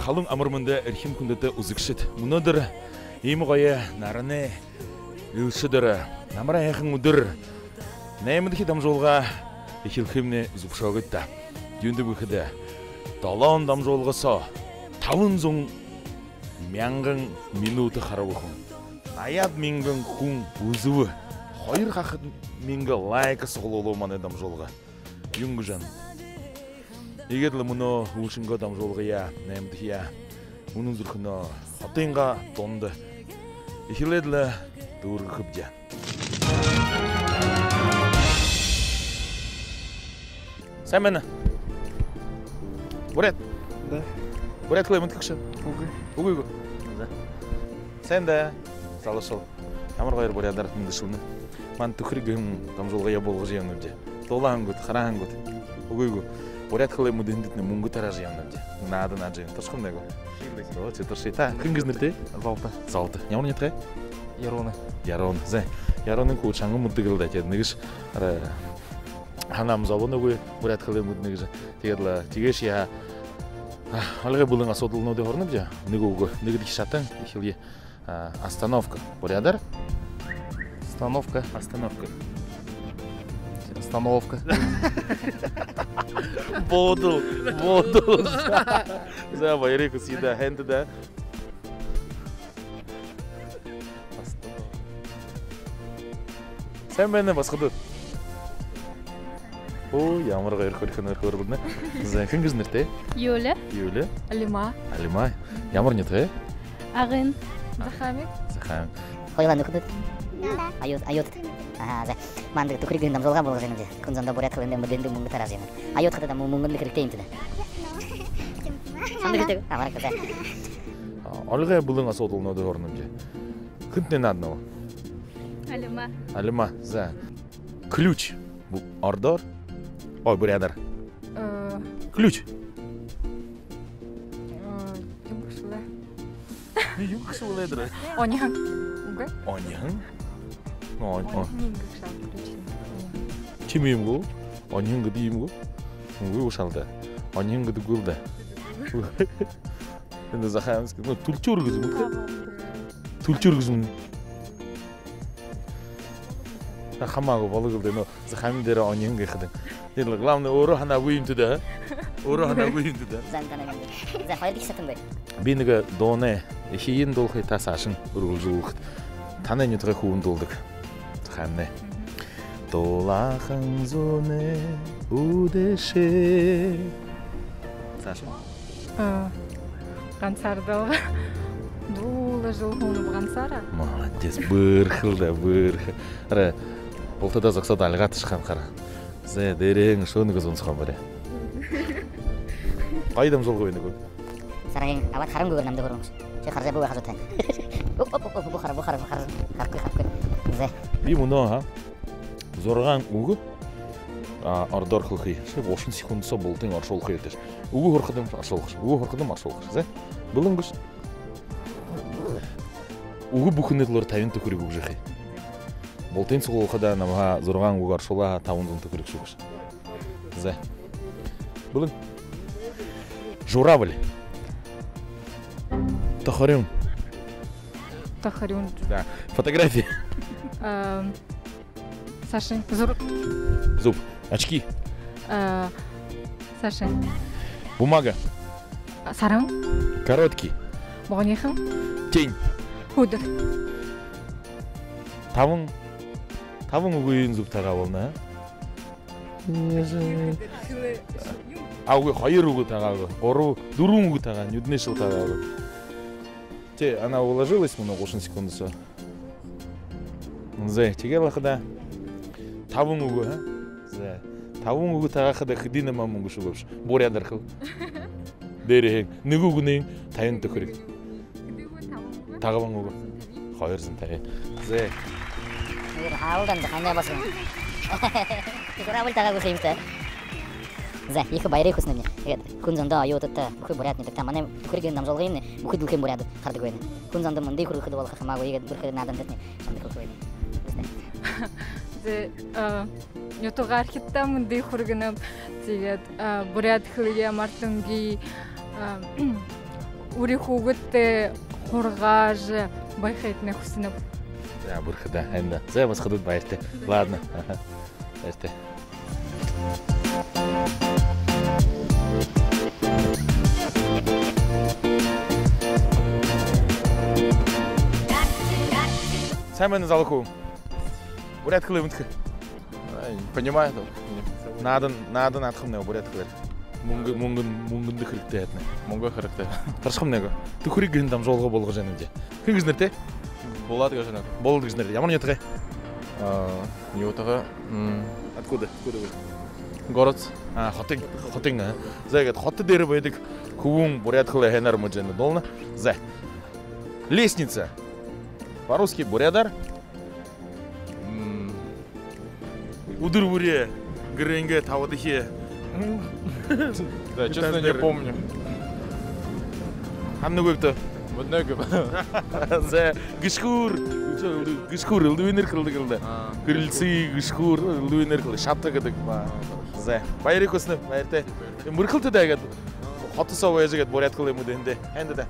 халын амырмында эрхим күндәте үзекшит. Мунадыр эми гая нараны үлшидер. Намра яхын удыр. Нәймдихи дамжолга эхилхимне зупшогытта. Дүнді бүхіде. Далан дамжолғаса 500 мянгын минуты қарабықын. Аят мингын күн үзуі. Хайыр қақыт мингі лайка соғылы маны дамжолға. Юнгы жан. Егерлі мұны ұшынға дамжолға я, нәймдихи я. Мұның зүрхіна атынға тонды. Эхиледлі дұрғы қыбдя. Sen beni. Buraya. Да. Buraya kılayım tıkışın. Угы. Sen de salışıl. Amır gayır buraya darıtın dışılını. Man tükürgüm tam жолға я болғы жиям өбде. Долан гүт, қаран гүт. Угы. Buraya kılayım müdündітіне мүңгі тара жиям өбде. Нады жиям. Тұршқым да гүт. О, четырши. Та, кыңгіз нірте? Залты. Залты. Ямар нетқай? Яроны. Ярон. Зай. Яронын көшаңғы мұддығылды әтеді. Негіш Ханам залоны гой бурят кылым үднеге тегерла тегеш я алга булын асодылны де хорны бе негого негди шатан ихиле остановка бурядар Остановка. Бодул за байреку сида хенде да Sen benden басқыды. О, ямар гайр көркөнөр көрбүнө. Зәкин гизнерте? Юля. Алима. Ямар нете? Агын. Захамик. Хойлан өкүнөт. Айот. За. Мандык тукригин дамжолга болгон же. Күнзанда бурят кылында мөдөндөг муңгу таразын. Айот кыда да муңгун керектейм тиде. Сандык амара кыда. Алга булың асодулны да орным же. Күнтен адно. Алима. За. Ключ. Bu Ardor. Ой, бурядар. Ключ. Юмкшуле. Онян. Чимимгу? Онян гдимгу? Угу ушалда. Онян гдгулда. Энде захамск, ну тулчургузум. Хамагу балыгылды, но захамдера онян гыхдын. Дел главное орохана буймтуда. Занганаган. За хайр кисатын бай. Бинеге доне эхиин долхай тасашын урулжулук. Тана нютга хуун долдук. Ханне. Долахан зоне удеше. Сашын. Гансардал. Дула жылхуну гансара. Молодец, бырхылда. Ара болтада заксада алга тышкан кара. Зе дерең шоныгы зонсхан баре. Айдам жолго бенде көн. Сарайын абат харым көгөр намды көрөңүз. Же харжа бу хажатан. Бухар. Харкы. Зе. Би муно зорган угу. Ардор хылхы. Ше 30 секундса болтың аршол кыйтыш. Угу хоркыдым аршол. Зе. Булынгыш. Угу бухынетлер тавин төкүрүк угжыхы. Болтын сугулхада намга зорган угу аршола тавын төкүрүк шугуш. Зе. Булын. Журавль. Тахарюн. Да. Фотографии. Сашин. Зуб. Очки. Сашин. Бумага. Саран. Короткий. Богонихан. Тень. Худр. Тавын угуин зуб тагабылна. Ауы хайыр угу тагабы. Ору дурун угу таган, юднешил тагабы. Те, она уложилась много 30 секундса. Зе, тегер лахада. Тавын угу, Зе. Тавын угу тагахада хидина мамунгу шулуш. Борядар хыл. Дерехен. Нигу гунин тайын төкүрүк. Тагабын угу. Хайырсын тагы. Зе. Аудан да кандай басың. Журавль тагабы хеймте. За, их байрей хусны мне. Кунзанда айотта, бухы бурят не так там, они бухырген нам жолгайны, бухы дулхем бурят, харды гойны. Кунзанда мындай хурухы дувал хахамагу, егет бухы надан детне, шамды хурухы гойны. Нютуга архитта мындай хургынып, тегет бурят хылия мартынги Ури хугут хоргаж байхайтны хүснэ. За бүрхэ хэнда. За бас ходод баяртай. Ладно. Баяртай. Сайн залхуу. Бурят климатх. Понимаю. Надо надхамнаа бурят клэр. Мөнгөнд хэрэгтэй хатна. Мөнгө хэрэгтэй. Таршхамнаа. Төхрийг гин дамжуулга болгож яана үү. Хэн гэж нэртэй? Булат гэж нэр. Болд гэж нэр. Ямар нятгаа? Ньютага. Откуда? Город. Хотын. За ингээд хот дээр байдаг хөвөн бурят клэ хэнар можэна долна. За. Лестница. По-русски бурядар. Удыр бүрээ гэрэнгэ тавад ихе. Да, честно, не помню. Хамнугэгдэ. Много. За гიშхүр лүнэр кылды. Гэрэлцээ гიშхүр лүнэр кыл шатта гэдэг. За баярыг хүснэ баяртай. Мөрхөлтөд байгаад хотосоо вэжгээд бурят кыл юм уу дэндэ. Хэндэдэ.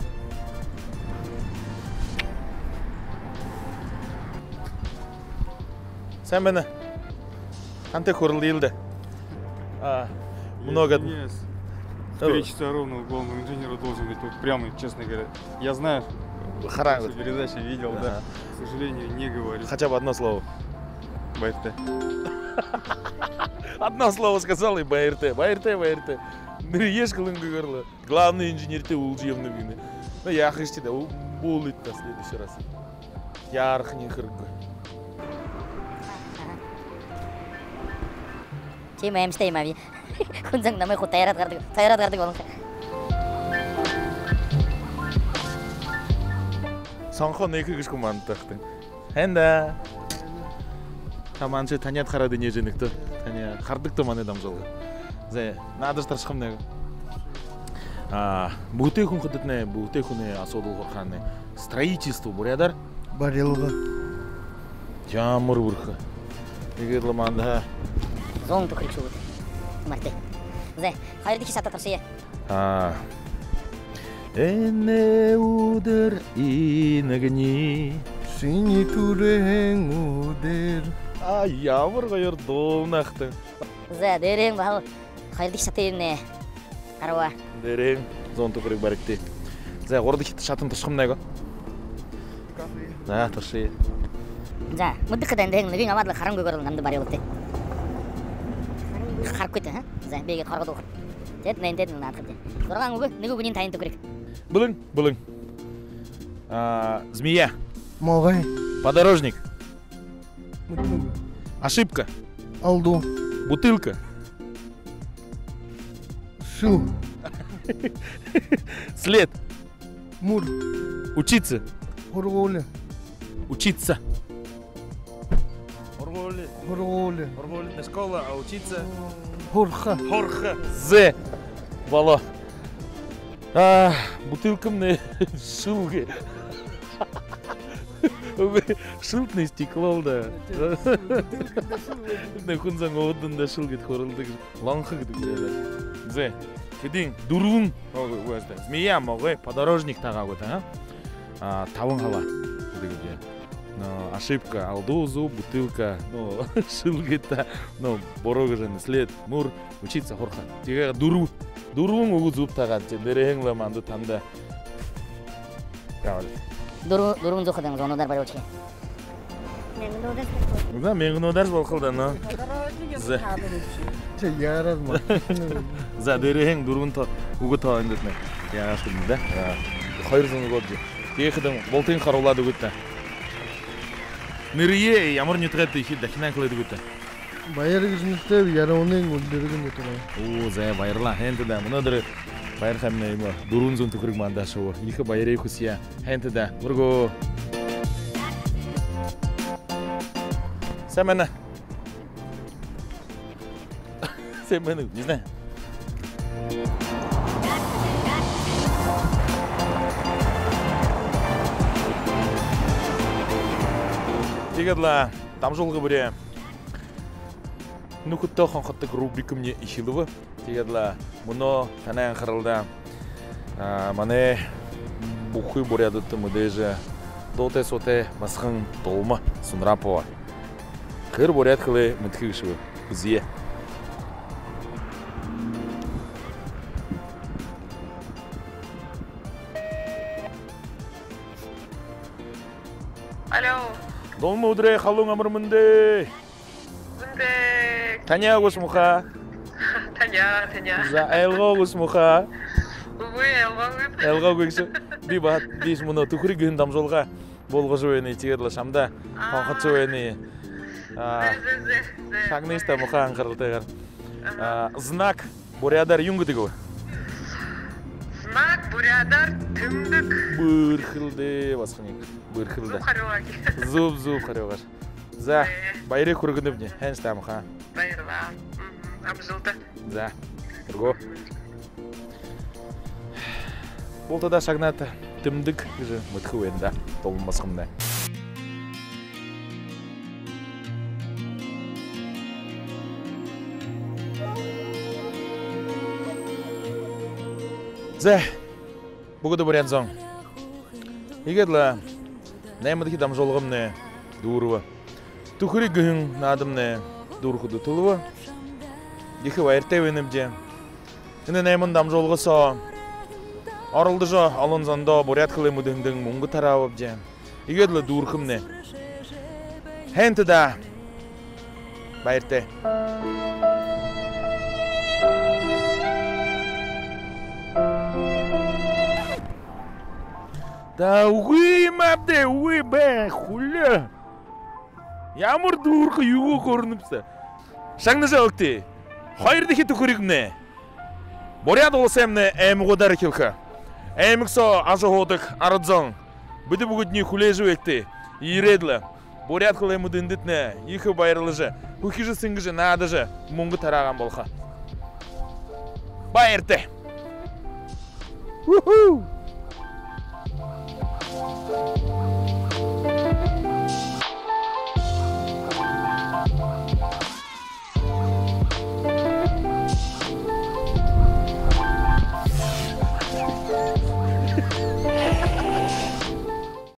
Сайн байна. Анте хуралдилда. Много. С 3 часа ровно главного инженера должен быть, вот прямо, честно говоря. Я знаю, Харангут. передачи видел, да. К сожалению, не говорю. Хотя бы одно слово. Байрте. Одно слово сказал и байрте. Байрте. Нырьеш кылынга горло. Главный инженер ты улжиевны вины. Ну я христи да булит на следующий раз. Ярх не хырг. Чим эмстэй юм ави. Хүнзэн намайг тайраад гардаг болон. Сонхо нэхэгш командтахтын. Хэнда. Таманчы таниад хараад инежэнэгтэ. Таны хардагтай манай дамжуулга. За надад таршхамнаа. Бүтээх хүн хөдөднэ, бүтээх хүнээ асуудал хурхааны строительство бурядар барилга. Ямар бүрхэ. Тэгээд л манда. Зон тохрик шууд. Марте. За, хайрдагч шатаа таршия. Эне удэр инэгни Синий түрэн үдэр. Ямар гоё дуунахтай. За, дээрэн бал хайрдагч шатаа ирнэ. Гарва. Дээрэн зон тохрик баригтэй. За, гурдагч шатан тусхамнаа. За, таршия. За, мөдөх дэндэн нэг аваад харангүй горол намд бариултэ. Харахгүй та. За, бигээ харгад уу. Тэд нэндэд наадах. Дургаан үгүй нэг үгний тань төгрэг. Блын. Змея. Могай. Подорожник. Ошибка. Алду. Бутылка. Шу. След. Мур. Учиться. Хурголе. Учиться. Хурголе. Не школа, а учиться. Хорха. З. Вало. Бутылкам не шулги. Шултный стекло, да. Не хунзан одын да шулгит хорылдык. Ланхы гэдэг. З. Хэдин дөрвөн змея могой подорожник тагаагут, таван хала гэдэг юм. Ошибка, алдузу, бутылка, шилгита, борогожен, след, мур, учиться хорха. Тига дурун угу зуб тагат, дерехен ламанду танда. Дурун зохадан зонодар бариулчи. Да, меңгнудар болхылда, но. Че яраз ма. За дерехен дурун та угу та индетне. Яаш күндә. Хайр зоны годҗи. Тиехдән болтын харулады гүтә. Нэрие ямар нэтрэт их дахинан кылды гүтэ. Баяр гизмэстэ ярауны үлдэргэн өтөрөө. Оо за баярлаа. Хэнтэдэ мөнөдөр баяр хамнаа юм. 400 төгрөг мандаа шуу. Их баярыг хүсье. Хэнтэдэ мөргөө. Сэмэнэ. Не знаю. Тигадла дамжуулга бүрээ нүхөттэй хонхотдог рубрикм не ихилвэ. Тигадла мөнөө танай анхааралда манай бухой бурядыты мыдыжы, доте-соте масхын толма сунрапова. Хыр буряд хылы мытхышывы, бізие. Алло. Долма удре халун амыр мынды. Мынды. Таня гусмуха. Таня. За элго гусмуха. Увы, элго. Элго гусу. Би бат дис муна тухри гын дамжолга болгожу эни тигерле шамда. Хохотчу эни. Шагниста муха анкырылтыгар. Знак бурядар юнгудыгы. Знак бурядар түмдік. Бырхылды басқаник. Бырхылды. Зуб қаруғар. За, байры көргініп не? Хән стамыха. Байырла. Абзылды. За, үрго. Болтада шагната түмдік жы мұтқы өйінда. Толын басқымда. За, бүгіді бұрян зоң. Егедла, нәймадығы дамжолғымны дұрыва. Тұқыры күн надымны дұрқыды тұлыва. Ехі вайыртай өйнімде. Үні нәймін дамжолғы со. Арылды жо, алын занда бұрят қылы мұдыңдың мұңғы тарауып же. Егедла дұрқымны. Хэнті да. Байыртай. Да уй мапте, уй бе, хуля. Ямар дурқы юғы көрініпсі. Шаңны жауқты. Хайырды хеті көрігімне. Боряд олысы әміне әмі қодары келкі. Әмік со ажы қодық арыдзың. Бүді бүгітіне хуле жуекті. Иредлі. Боряд қылы әмі діндітіне. Ехі байырлы жы. Хүкі жы сіңгі жы, нады жы. Мұңғы тараған болға. Байырды. Уху!